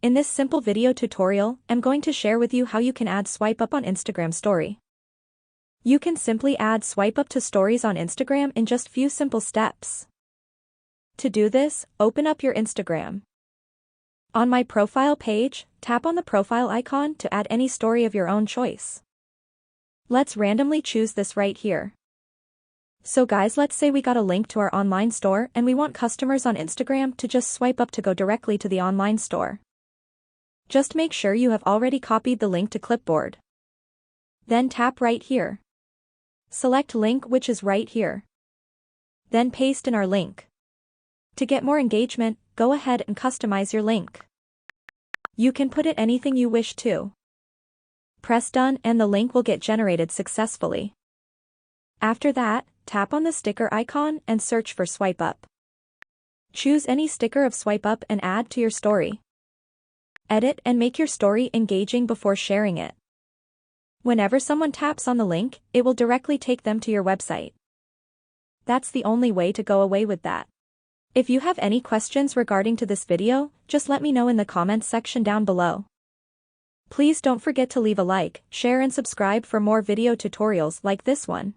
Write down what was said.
In this simple video tutorial, I'm going to share with you how you can add swipe up on Instagram story. You can simply add swipe up to stories on Instagram in just few simple steps. To do this, open up your Instagram. On my profile page, tap on the profile icon to add any story of your own choice. Let's randomly choose this right here. So guys, let's say we got a link to our online store and we want customers on Instagram to just swipe up to go directly to the online store. Just make sure you have already copied the link to clipboard. Then tap right here. Select link, which is right here. Then paste in our link. To get more engagement, go ahead and customize your link. You can put it anything you wish to. Press done and the link will get generated successfully. After that, tap on the sticker icon and search for swipe up. Choose any sticker of swipe up and add to your story. Edit and make your story engaging before sharing it. Whenever someone taps on the link, it will directly take them to your website. That's the only way to go away with that. If you have any questions regarding to this video, just let me know in the comments section down below. Please don't forget to leave a like, share and subscribe for more video tutorials like this one.